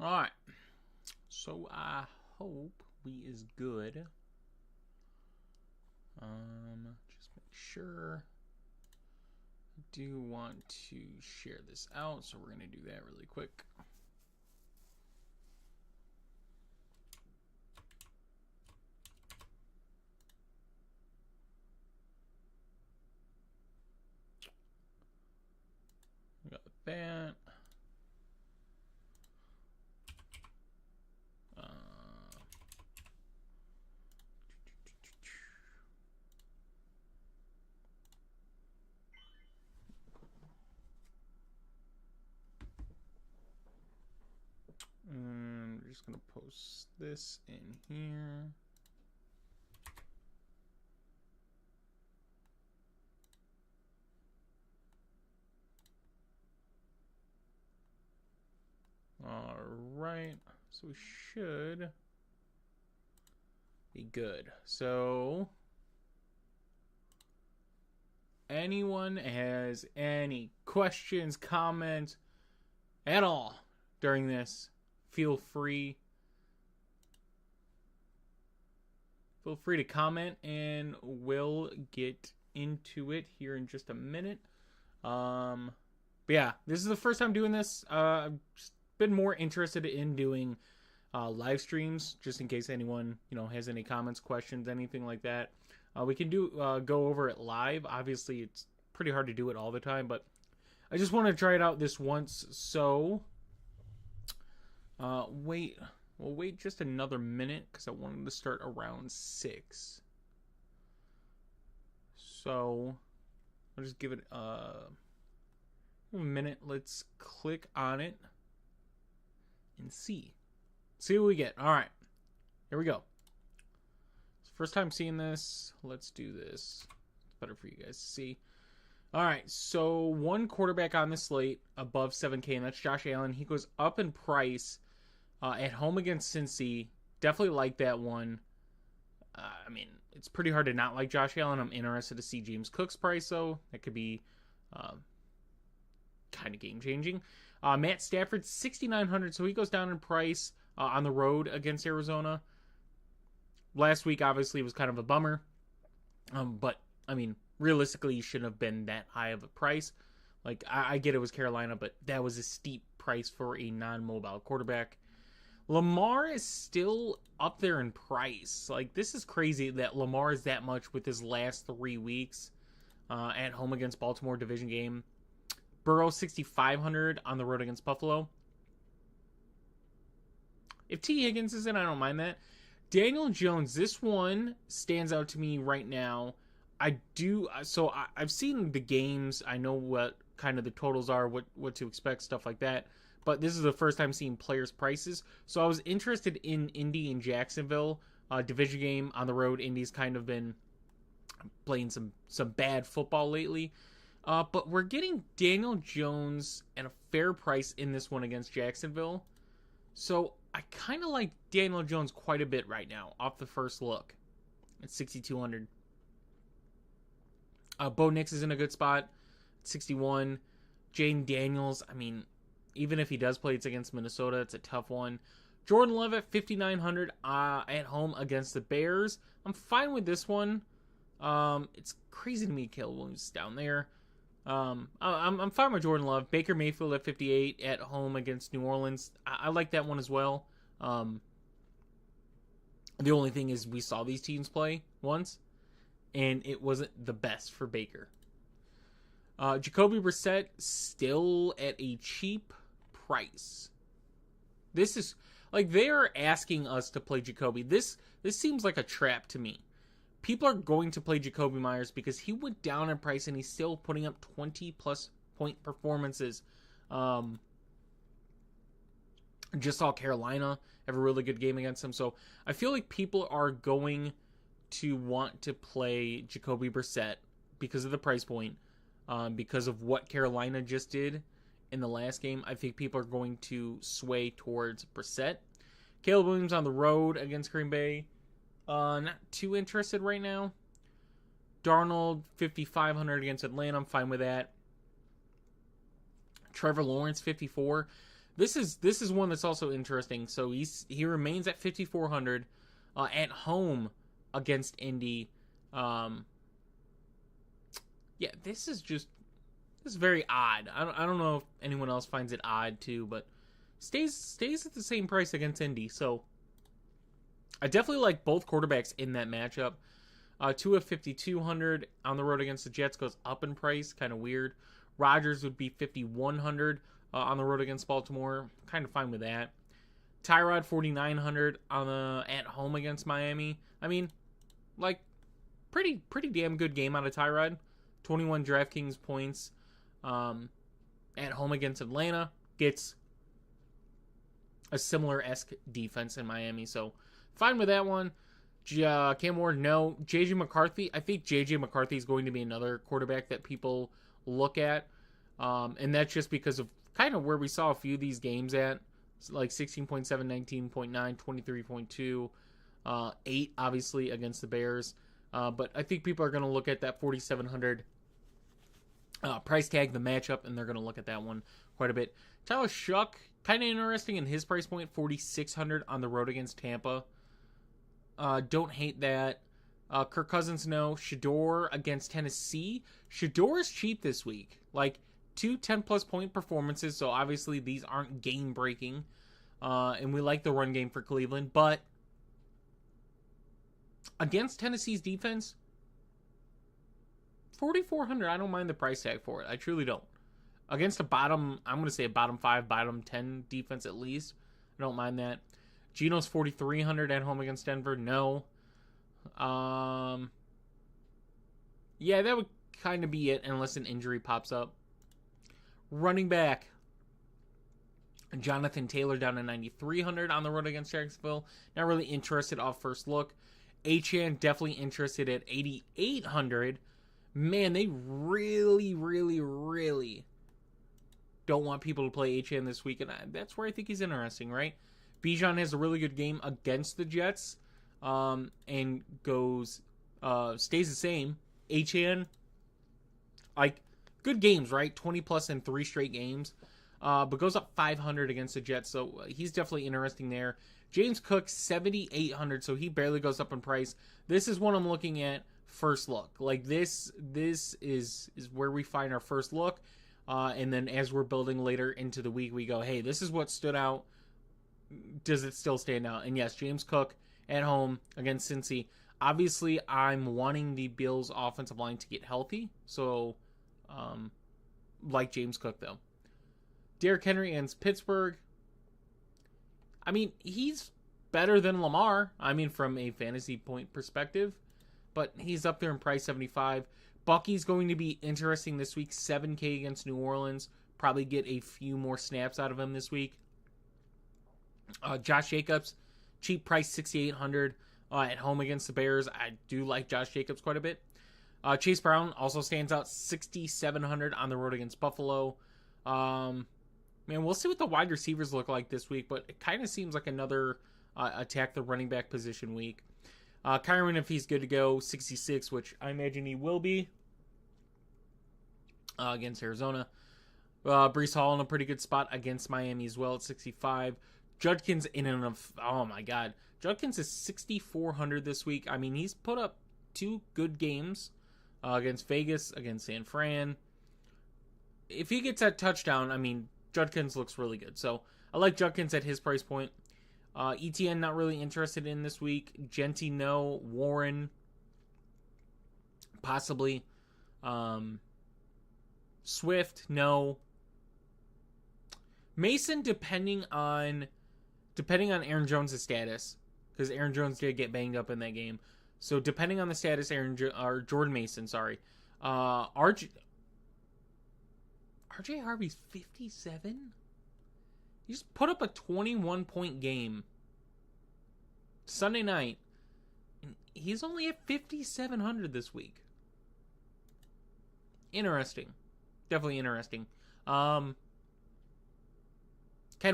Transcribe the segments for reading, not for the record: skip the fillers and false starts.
Alright. So I hope we is good. Just make sure. I do want to share this out, so we're going to do that really quick. We got that. And we're just going to post this in here. Alright, so we should be good. So, anyone has any questions, comments at all during this, feel free to comment and we'll get into it here in just a minute. But yeah, this is the first time doing this. I've just been more interested in doing live streams, just in case anyone has any comments, questions, anything like that. We can go over it live. Obviously, it's pretty hard to do it all the time, but I just want to try it out this once. So, we'll wait just another minute because I wanted to start around 6. So, I'll just give it a minute. Let's click on it and see what we get. All right, here we go. It's first time seeing this. Let's do this. It's better for you guys to see. All right, so one quarterback on the slate above 7K, and that's Josh Allen. He goes up in price at home against Cincy. Definitely like that one. I mean, it's pretty hard to not like Josh Allen. I'm interested to see James Cook's price, though. That could be kind of game-changing. Matt Stafford, 6,900, so he goes down in price on the road against Arizona. Last week, obviously, was kind of a bummer. But, I mean, realistically, he shouldn't have been that high of a price. Like, I get it was Carolina, but that was a steep price for a non-mobile quarterback. Lamar is still up there in price. Like, this is crazy that Lamar is that much with his last 3 weeks at home against Baltimore division game. Burrow, 6,500 on the road against Buffalo. If T. Higgins is in, I don't mind that. Daniel Jones, this one stands out to me right now. I've seen the games. I know what kind of the totals are, what to expect, stuff like that. But this is the first time seeing players' prices. So I was interested in Indy and Jacksonville. Division game on the road. Indy's kind of been playing some bad football lately. But we're getting Daniel Jones at a fair price in this one against Jacksonville. So I kind of like Daniel Jones quite a bit right now off the first look at 6,200. Bo Nix is in a good spot, 61. Jane Daniels, I mean, even if he does play, it's against Minnesota. It's a tough one. Jordan Love at 5,900 at home against the Bears. I'm fine with this one. It's crazy to me Caleb Williams is down there. I'm fine with Jordan Love. Baker Mayfield at 58 at home against New Orleans. I like that one as well. The only thing is we saw these teams play once, and it wasn't the best for Baker. Jacoby Brissett still at a cheap price. This is like they are asking us to play Jacoby. This seems like a trap to me. People are going to play Jacoby Myers because he went down in price and he's still putting up 20-plus point performances. Just saw Carolina have a really good game against him. So I feel like people are going to want to play Jacoby Brissett because of the price point, because of what Carolina just did in the last game. I think people are going to sway towards Brissett. Caleb Williams on the road against Green Bay. Not too interested right now. Darnold, 5,500 against Atlanta. I'm fine with that. Trevor Lawrence, 54. This is one that's also interesting. So he remains at 5,400 at home against Indy. Yeah, this is very odd. I don't know if anyone else finds it odd too, but stays at the same price against Indy. So I definitely like both quarterbacks in that matchup. Tua 5,200 on the road against the Jets goes up in price, kind of weird. Rodgers would be 5,100 on the road against Baltimore, kind of fine with that. Tyrod 4,900 at home against Miami. I mean, like pretty damn good game out of Tyrod. 21 DraftKings points at home against Atlanta. Gets a similar-esque defense in Miami, so fine with that one. Cam Ward, no. JJ McCarthy, I think JJ McCarthy is going to be another quarterback that people look at, and that's just because of kind of where we saw a few of these games at, like 16.7, 19.9, 23.2, 8 obviously against the Bears, but I think people are going to look at that 4,700 price tag, the matchup, and they're going to look at that one quite a bit. Tyler Shuck, kind of interesting in his price point, 4,600 on the road against Tampa. Don't hate that. Kirk Cousins, no. Shador against Tennessee. Shador is cheap this week. Like, 2 10-plus point performances, so obviously these aren't game-breaking. And we like the run game for Cleveland, but against Tennessee's defense, 4,400, I don't mind the price tag for it. I truly don't. Against a bottom, I'm going to say a bottom 5, bottom 10 defense at least. I don't mind that. Geno's 4,300 at home against Denver. No. Yeah, that would kind of be it unless an injury pops up. Running back. Jonathan Taylor down to 9,300 on the road against Jacksonville. Not really interested off first look. Achane definitely interested at 8,800. Man, they really, really, really don't want people to play Achane this week, and that's where I think he's interesting, right? Bijan has a really good game against the Jets, and stays the same. Achane, like, good games, right? 20 plus in 3 straight games, but goes up 500 against the Jets, so he's definitely interesting there. James Cook, 7,800, so he barely goes up in price. This is what I'm looking at first look. Like, this is where we find our first look, and then as we're building later into the week, we go, hey, this is what stood out. Does it still stand out? And yes, James Cook at home against Cincy. Obviously, I'm wanting the Bills' offensive line to get healthy, so like James Cook, though. Derrick Henry against Pittsburgh. I mean, he's better than Lamar, from a fantasy point perspective, but he's up there in price, 75. Bucky's going to be interesting this week, 7K against New Orleans. Probably get a few more snaps out of him this week. Josh Jacobs, cheap price, 6,800 at home against the Bears. I do like Josh Jacobs quite a bit. Chase Brown also stands out, 6,700 on the road against Buffalo. Man, we'll see what the wide receivers look like this week, but it kind of seems like another attack the running back position week. Kyron, if he's good to go, 66, which I imagine he will be against Arizona. Breece Hall in a pretty good spot against Miami as well at 65. Judkins oh my God. Judkins is 6,400 this week. I mean, he's put up 2 good games against Vegas, against San Fran. If he gets that touchdown, Judkins looks really good. So I like Judkins at his price point. ETN not really interested in this week. Genty, no. Warren, possibly. Swift, no. Mason, depending on Aaron Jones' status, because Aaron Jones did get banged up in that game. So depending on the status, Jordan Mason, sorry. RJ Harvey's 57? He just put up a 21-point game Sunday night, and he's only at 5,700 this week. Interesting. Definitely interesting. Ken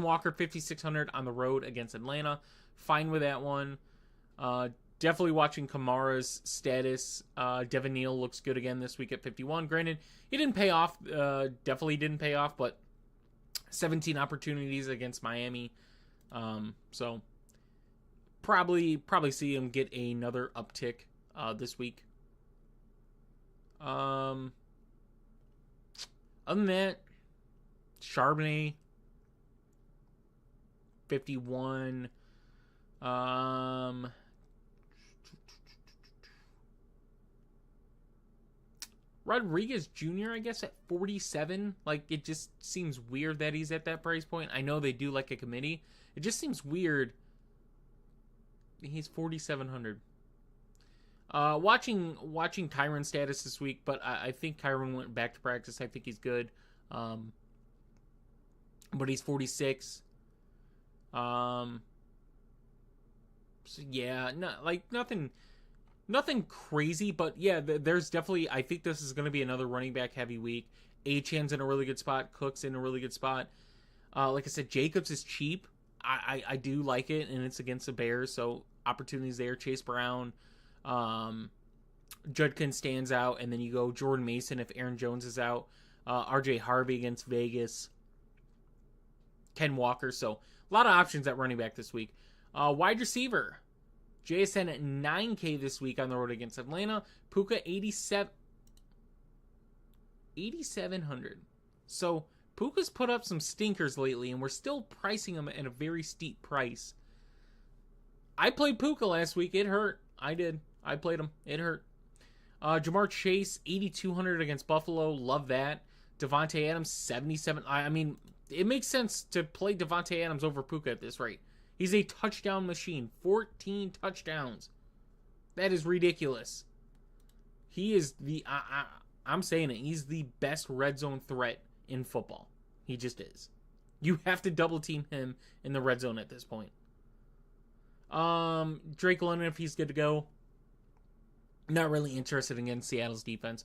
Walker, 5,600 on the road against Atlanta. Fine with that one. Definitely watching Kamara's status. Devin Neal looks good again this week at 51. Granted, he didn't pay off. Definitely didn't pay off, but 17 opportunities against Miami. So probably see him get another uptick this week. Other than that, Charbonnet 51. Rodriguez Jr., I guess, at 47. Like, it just seems weird that he's at that price point. I know they do like a committee. It just seems weird. He's 4,700. Watching Kyron's status this week, but I think Kyron went back to practice. I think he's good. But he's 46. So yeah, nothing crazy, but yeah, there's definitely, I think this is going to be another running back heavy week. Achan's in a really good spot. Cook's in a really good spot. Like I said, Jacobs is cheap. I do like it, and it's against the Bears, so opportunities there. Chase Brown, Judkins stands out, and then you go Jordan Mason if Aaron Jones is out. RJ Harvey against Vegas. Ken Walker, so a lot of options at running back this week. Wide receiver. JSN at 9K this week on the road against Atlanta. Puka 8,700. So Puka's put up some stinkers lately, and we're still pricing him at a very steep price. I played Puka last week. It hurt. I did. I played him. It hurt. Jamar Chase 8,200 against Buffalo. Love that. Devontae Adams 77. I mean, it makes sense to play Devontae Adams over Puka at this rate. He's a touchdown machine. 14 touchdowns. That is ridiculous. He is I'm saying it. He's the best red zone threat in football. He just is. You have to double team him in the red zone at this point. Drake London, if he's good to go. Not really interested against Seattle's defense.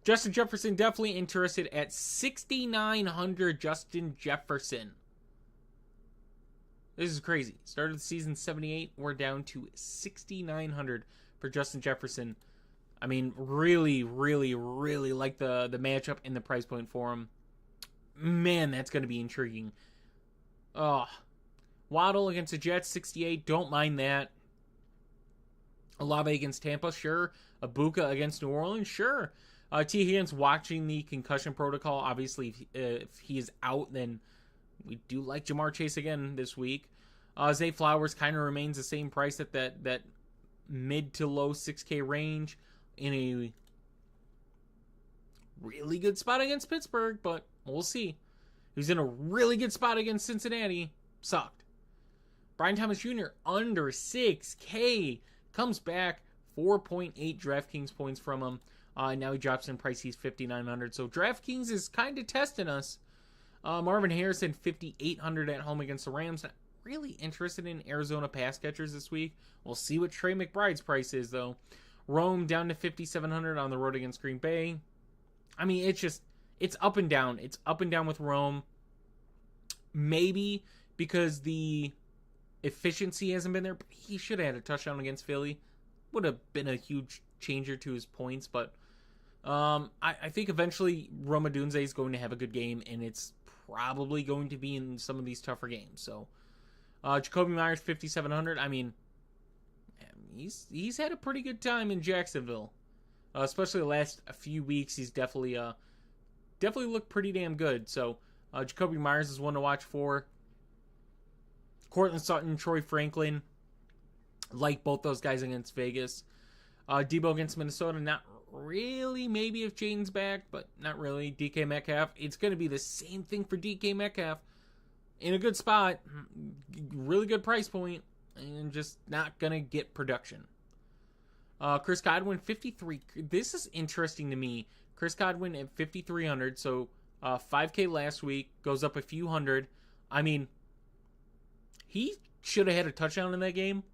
Justin Jefferson, definitely interested at 6,900. Justin Jefferson. This is crazy. Started the season 78. We're down to 6,900 for Justin Jefferson. I mean, really, really, really like the matchup and the price point for him. Man, that's going to be intriguing. Oh, Waddle against the Jets, 68. Don't mind that. Olave against Tampa, sure. Abuka against New Orleans, sure. T. Higgins watching the concussion protocol. Obviously, if he is out, then we do like Jamar Chase again this week. Zay Flowers kind of remains the same price at that mid to low 6K range in a really good spot against Pittsburgh, but we'll see. He's in a really good spot against Cincinnati. Sucked. Brian Thomas Jr. under 6K. Comes back 4.8 DraftKings points from him. Now he drops in price. He's 5,900. So DraftKings is kind of testing us. Marvin Harrison, 5,800 at home against the Rams. Not really interested in Arizona pass catchers this week. We'll see what Trey McBride's price is, though. Rome down to 5,700 on the road against Green Bay. I mean, it's up and down. It's up and down with Rome. Maybe because the efficiency hasn't been there. But he should have had a touchdown against Philly. Would have been a huge changer to his points, but I think eventually Rome Odunze is going to have a good game, and it's probably going to be in some of these tougher games. So, Jacoby Myers, 5,700. I mean, he's had a pretty good time in Jacksonville, especially the last few weeks. He's definitely looked pretty damn good. So, Jacoby Myers is one to watch for. Cortland Sutton, Troy Franklin, like both those guys against Vegas. Debo against Minnesota, not really. Maybe if Jaden's back, but not really. DK Metcalf, it's going to be the same thing for DK Metcalf. In a good spot, really good price point, and just not going to get production. Chris Godwin, 53. This is interesting to me. Chris Godwin at 5,300, so 5K last week, goes up a few hundred. I mean, he should have had a touchdown in that game.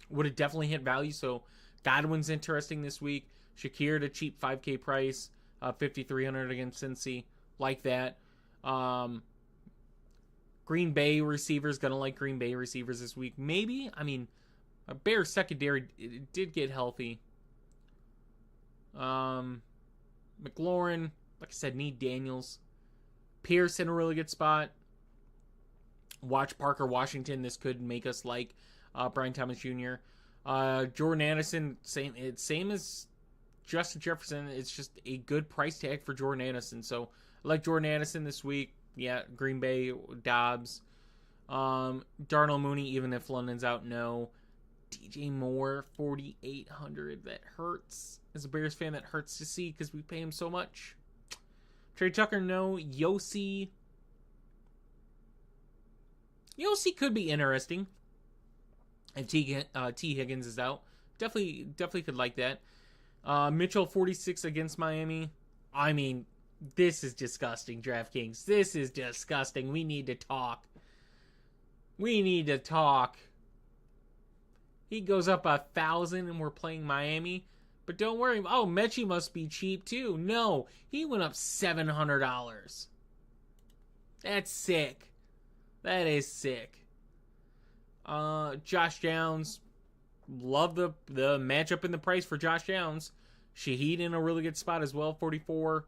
Would have definitely hit value. So Godwin's interesting this week. Shakir at a cheap 5K price. 5,300 against Cincy. Like that. Green Bay receivers. Gonna like Green Bay receivers this week. Maybe. I mean, a Bears secondary did get healthy. McLaurin. Like I said, need Daniels. Pierce in a really good spot. Watch Parker Washington. This could make us like Brian Thomas Jr. Jordan Addison, same as Justin Jefferson. It's just a good price tag for Jordan Addison. So I like Jordan Addison this week. Yeah, Green Bay, Dobbs. Darnell Mooney, even if London's out, no. DJ Moore, 4,800. That hurts. As a Bears fan, that hurts to see because we pay him so much. Trey Tucker, no. Yossi could be interesting if T. Higgins is out. Definitely could like that. Mitchell, 46 against Miami. I mean, this is disgusting, DraftKings. This is disgusting. We need to talk. He goes up 1,000 and we're playing Miami. But don't worry. Oh, Mechie must be cheap too. No, he went up $700. That's sick. That is sick. Josh Downs. Love the matchup in the price for Josh Downs. Shaheed in a really good spot as well, 44.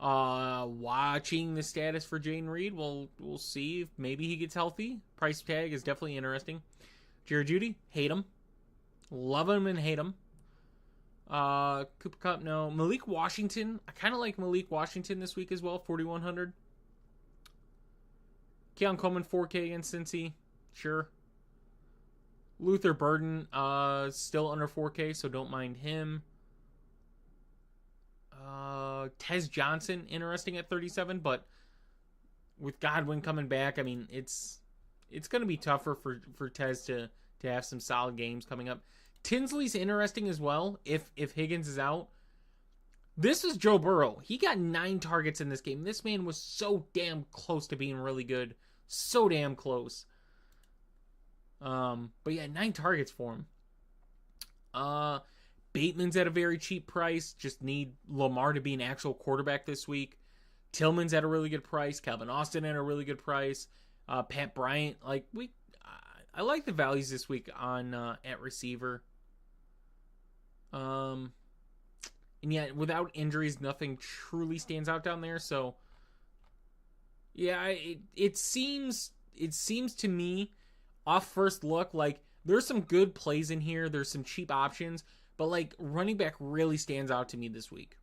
Watching the status for Jayden Reed. We'll see if maybe he gets healthy. Price tag is definitely interesting. Jerry Jeudy, hate him. Love him and hate him. Cooper Kupp, no. Malik Washington. I kind of like Malik Washington this week as well, 4,100. Keon Coleman, 4K against Cincy. Sure. Luther Burden, still under 4K, so don't mind him. Tez Johnson, interesting at 37, but with Godwin coming back, I mean, it's going to be tougher for Tez to have some solid games coming up. Tinsley's interesting as well if Higgins is out. This is Joe Burrow. He got 9 targets in this game. This man was so damn close to being really good. So damn close. But yeah, 9 targets for him. Bateman's at a very cheap price. Just need Lamar to be an actual quarterback this week. Tillman's at a really good price. Calvin Austin at a really good price. Pat Bryant, I like the values this week on at receiver. And yet without injuries, nothing truly stands out down there. So yeah, it seems to me, off first look, like there's some good plays in here. There's some cheap options, but like running back really stands out to me this week.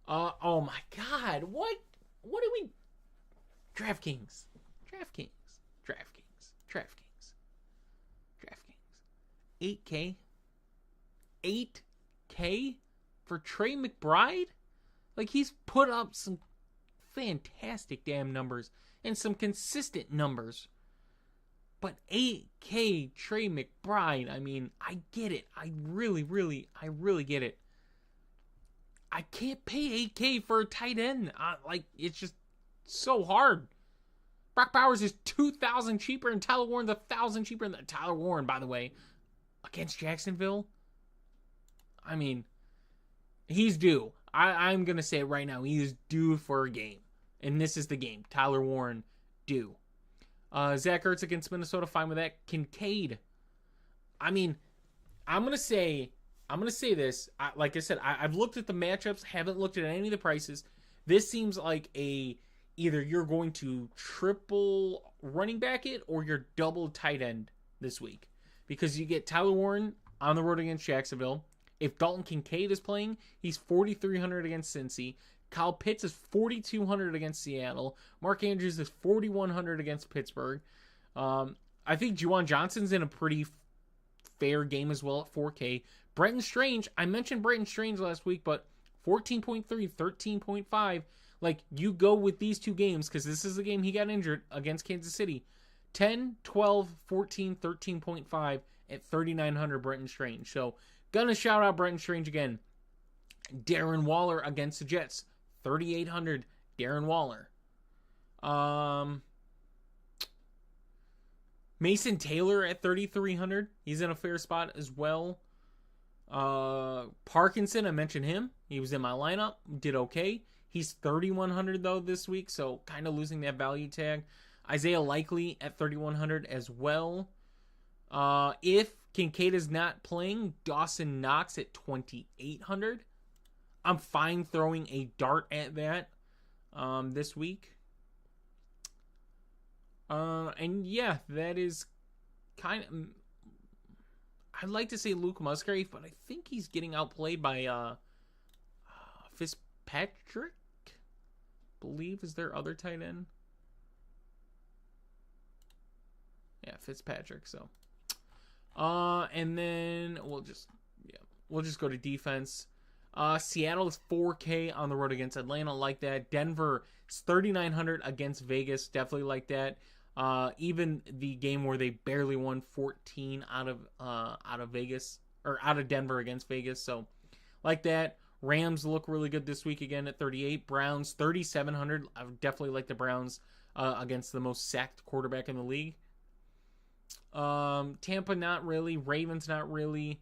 Oh my God, what do we? DraftKings. 8K for Trey McBride? Like, he's put up some fantastic damn numbers and some consistent numbers. But 8K Trey McBride, I mean, I get it. I really get it. I can't pay 8K for a tight end. It's just so hard. Brock Bowers is 2,000 cheaper and Tyler Warren's 1,000 cheaper than Tyler Warren, by the way, against Jacksonville. I mean, he's due. I'm going to say it right now. He is due for a game. And this is the game. Tyler Warren, due. Zach Ertz against Minnesota, fine with that. Kincaid. I mean, I'm going to say this. Like I said, I've looked at the matchups, haven't looked at any of the prices. This seems like either you're going to triple running back it or you're double tight end this week. Because you get Tyler Warren on the road against Jacksonville. If Dalton Kincaid is playing, he's 4,300 against Cincy. Kyle Pitts is 4,200 against Seattle. Mark Andrews is 4,100 against Pittsburgh. I think Juwan Johnson's in a pretty fair game as well at 4K. Brenton Strange, I mentioned Brenton Strange last week, but 14.3, 13.5. Like, you go with these two games because this is the game he got injured against Kansas City. 10, 12, 14, 13.5 at 3,900 Brenton Strange. So, gonna shout out Brenton Strange again. Darren Waller against the Jets. 3,800 Darren Waller. Mason Taylor at 3,300. He's in a fair spot as well. Parkinson, I mentioned him. He was in my lineup. Did okay. He's 3,100 though this week, so kind of losing that value tag. Isaiah Likely at 3,100 as well. If Kincaid is not playing, Dawson Knox at 2,800. I'm fine throwing a dart at that this week. And yeah, that is kind of. I'd like to say Luke Musgrave, but I think he's getting outplayed by Fitzpatrick. Believe is their other tight end. Yeah, Fitzpatrick. So, and then we'll just go to defense. Seattle is 4K on the road against Atlanta, like that. Denver is 3,900 against Vegas, definitely like that. Even the game where they barely won 14 out of Vegas, or out of Denver against Vegas, so like that. Rams look really good this week again at 38. Browns 3,700. I would definitely like the Browns against the most sacked quarterback in the league. Tampa not really. Ravens not really.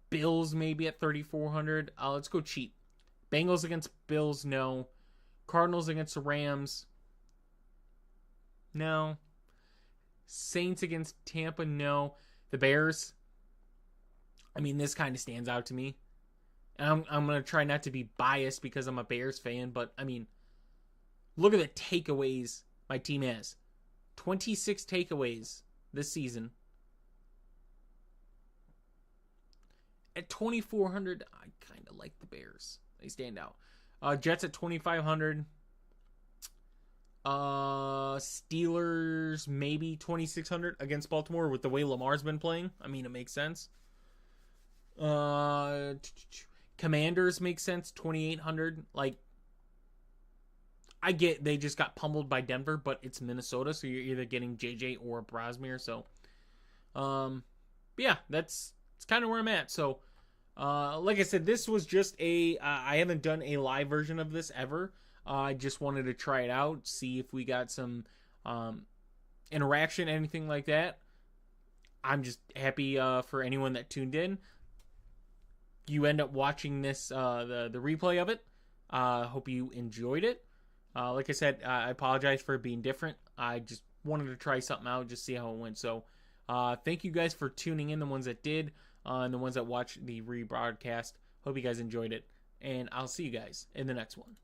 Bills maybe at 3,400. Let's go cheap. Bengals against Bills, no. Cardinals against the Rams, no. Saints against Tampa, no. The Bears, I mean, this kind of stands out to me. And I'm going to try not to be biased because I'm a Bears fan, but, I mean, look at the takeaways my team has. 26 takeaways this season. At 2,400, I kind of like the Bears. They stand out. Jets at 2,500. Steelers maybe 2,600 against Baltimore with the way Lamar's been playing. I mean, it makes sense. Commanders makes sense, 2,800. Like, I get they just got pummeled by Denver, but it's Minnesota, so you're either getting JJ or Brasmere. So, yeah, that's kind of where I'm at. So, like I said, this was just I haven't done a live version of this ever. I just wanted to try it out, see if we got some interaction, anything like that. I'm just happy for anyone that tuned in. You end up watching this, the replay of it. Hope you enjoyed it. Like I said, I apologize for it being different. I just wanted to try something out, just see how it went. So, thank you guys for tuning in, the ones that did, and the ones that watched the rebroadcast. Hope you guys enjoyed it, and I'll see you guys in the next one.